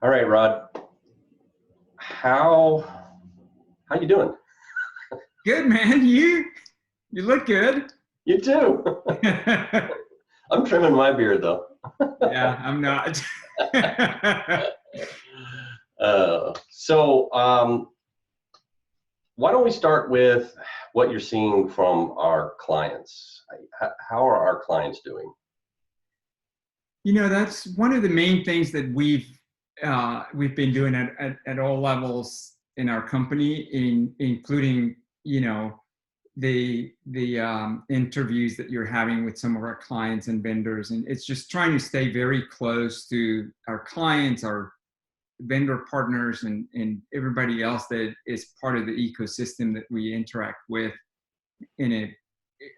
All right, Rod. How you doing? Good, man. You look good. You too. I'm trimming my beard though. Yeah, I'm not. So why don't we start with what you're seeing from our clients? How are our clients doing? That's one of the main things that we've been doing at all levels in our company, including the interviews that you're having with some of our clients and vendors, and it's just trying to stay very close to our clients, our vendor partners, and everybody else that is part of the ecosystem that we interact with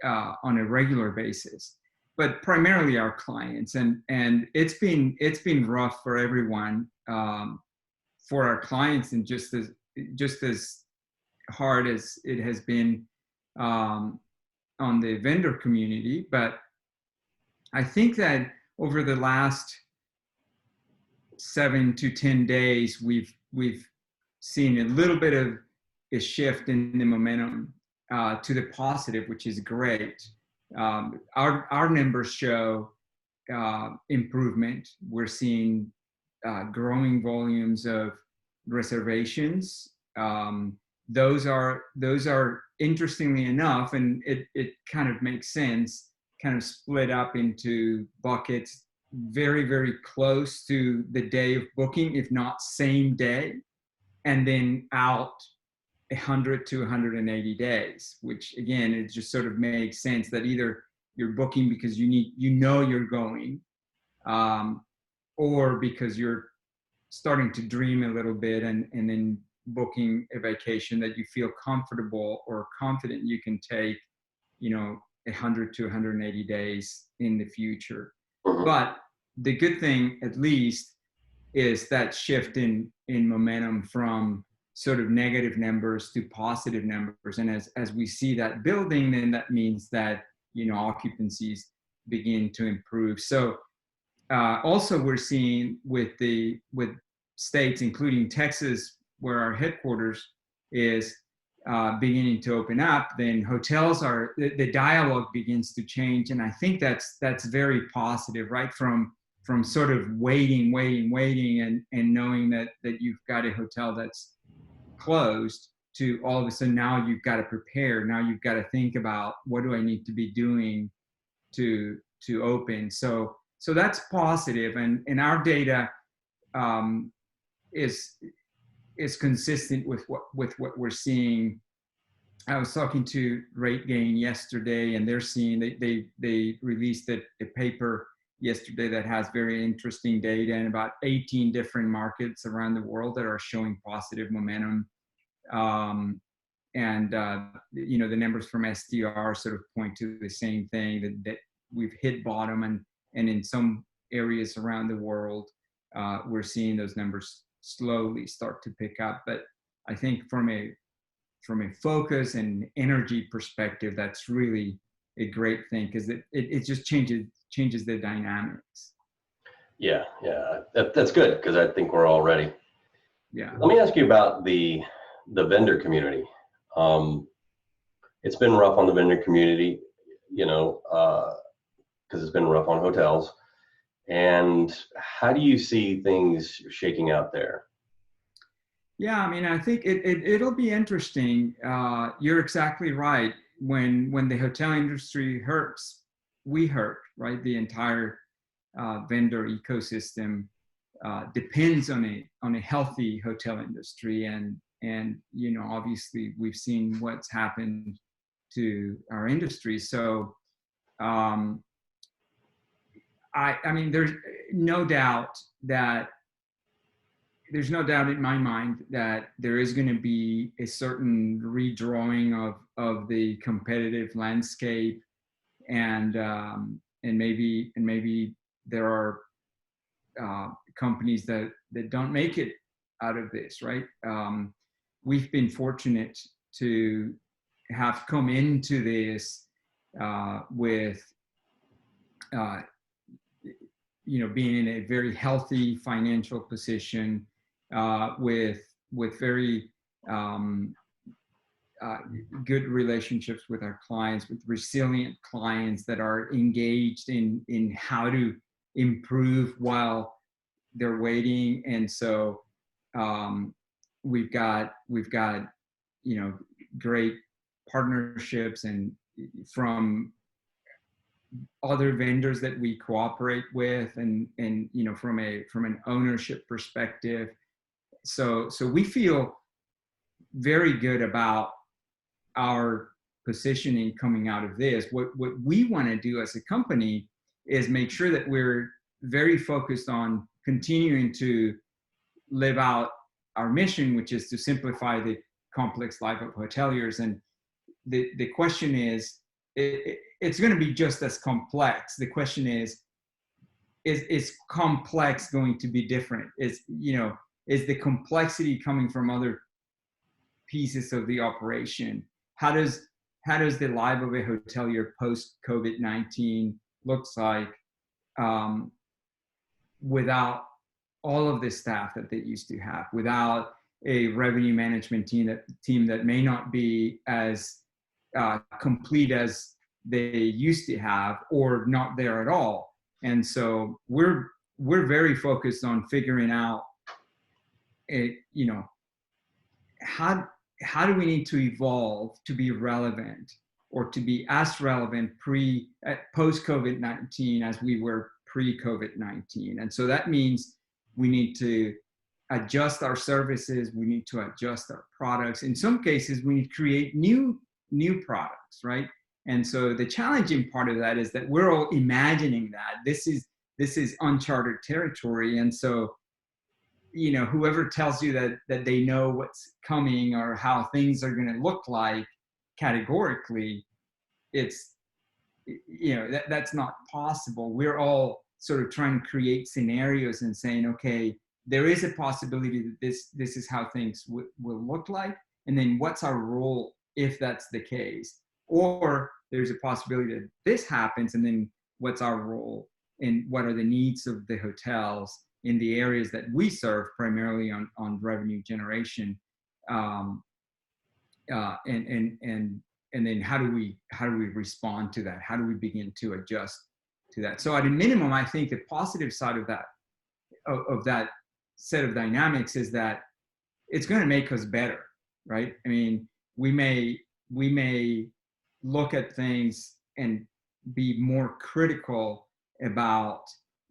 on a regular basis, but primarily our clients. And it's been rough for everyone, for our clients, and just as hard as it has been on the vendor community. But I think that over the last 7 to 10 days, we've seen a little bit of a shift in the momentum to the positive, which is great. Our numbers show improvement. We're seeing growing volumes of reservations. Those are interestingly enough, and it kind of makes sense, kind of split up into buckets very, very close to the day of booking, if not same day, and then out 100 to 180 days, which again, it just sort of makes sense that either you're booking because you're going, or because you're starting to dream a little bit, and then booking a vacation that you feel comfortable or confident you can take 100 to 180 days in the future. But the good thing, at least, is that shift in momentum from sort of negative numbers to positive numbers. And as we see that building, then that means that occupancies begin to improve. So also we're seeing with states, including Texas, where our headquarters is, beginning to open up, then hotels the dialogue begins to change. And I think that's very positive, right? From sort of waiting and knowing that you've got a hotel that's closed, to all of a sudden now you've got to prepare. Now you've got to think about, what do I need to be doing to open? So that's positive. And our data is consistent with what we're seeing. I was talking to RateGain yesterday, and they're seeing, they released a paper yesterday that has very interesting data in about 18 different markets around the world that are showing positive momentum. The numbers from STR sort of point to the same thing, that we've hit bottom, and in some areas around the world, we're seeing those numbers slowly start to pick up. But I think from a focus and energy perspective, that's really a great thing, because it just changes the dynamics. Yeah, that's good, because I think we're all ready. Yeah. Let me ask you about the vendor community. It's been rough on the vendor community, because it's been rough on hotels. And how do you see things shaking out there? Yeah, I mean, I think it'll be interesting. You're exactly right. When the hotel industry hurts, we hurt, right? The entire vendor ecosystem depends on a healthy hotel industry, and obviously we've seen what's happened to our industry. So I mean, there's no doubt in my mind that there is going to be a certain redrawing of the competitive landscape, and maybe there are companies that don't make it out of this, right? We've been fortunate to have come into this with being in a very healthy financial position, with very good relationships with our clients, with resilient clients that are engaged in how to improve while they're waiting. And so we've got great partnerships and from other vendors that we cooperate with, and from an ownership perspective. So we feel very good about our positioning coming out of this. What we want to do as a company is make sure that we're very focused on continuing to live out our mission, which is to simplify the complex life of hoteliers. And the question is, it's going to be just as complex. The question is complex going to be different? Is the complexity coming from other pieces of the operation? How does the life of a hotelier post COVID-19 looks like without all of the staff that they used to have, without a revenue management team that may not be as complete as they used to have, or not there at all? And so we're very focused on figuring out how do we need to evolve to be relevant, or to be as relevant post COVID-19 as we were pre COVID-19. And so that means we need to adjust our services, we need to adjust our products. In some cases, we need to create new products, right? And so the challenging part of that is that we're all imagining that this is uncharted territory. And so whoever tells you that they know what's coming or how things are going to look like categorically, that's not possible. We're all sort of trying to create scenarios and saying, okay, there is a possibility that this is how things will look like, and then what's our role if that's the case? Or there's a possibility that this happens, and then what's our role, and what are the needs of the hotels in the areas that we serve, primarily on revenue generation, and then how do we respond to that? How do we begin to adjust to that? So at a minimum, I think the positive side of that set of dynamics is that it's going to make us better, right? I mean, we may look at things and be more critical about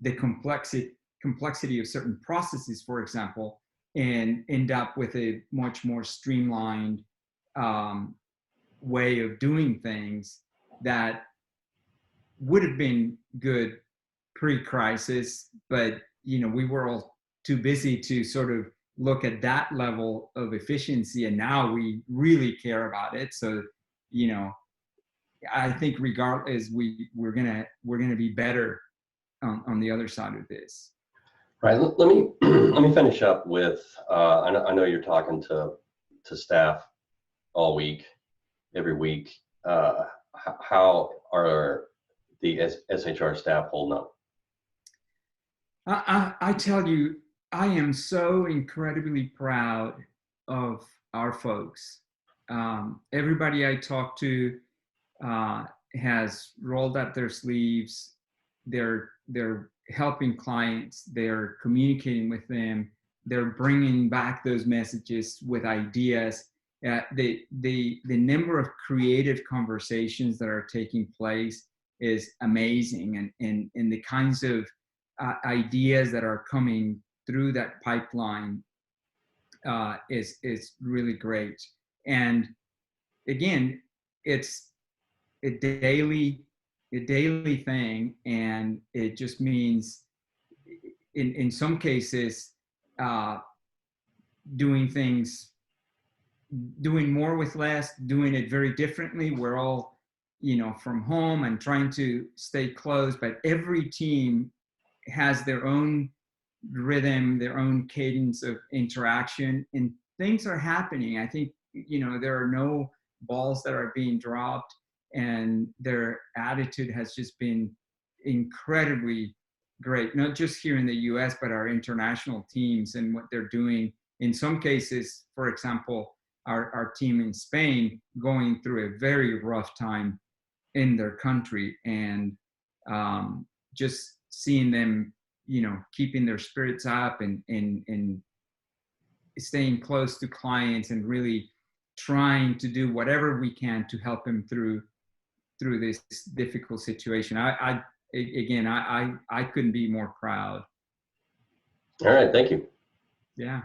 the complexity of certain processes, for example, and end up with a much more streamlined way of doing things that would have been good pre-crisis, but we were all too busy to sort of look at that level of efficiency, and now we really care about it. So I think regardless, we're gonna be better on the other side of this. Right. Let me finish up with. I know you're talking to staff all week, every week. How are the SHR staff holding up? I tell you, I am so incredibly proud of our folks. Everybody I talk to has rolled up their sleeves. They're helping clients. They're communicating with them. They're bringing back those messages with ideas. The number of creative conversations that are taking place is amazing, and the kinds of ideas that are coming through that pipeline is really great. And again, it's a daily thing, and it just means in some cases doing more with less, doing it very differently. We're all from home and trying to stay close, but every team has their own rhythm, their own cadence of interaction, and things are happening. I think there are no balls that are being dropped, and their attitude has just been incredibly great, not just here in the US, but our international teams and what they're doing. In some cases, for example, our team in Spain going through a very rough time in their country, and just seeing them, keeping their spirits up and staying close to clients and really trying to do whatever we can to help them through this difficult situation. I couldn't be more proud. All right. Thank you. Yeah.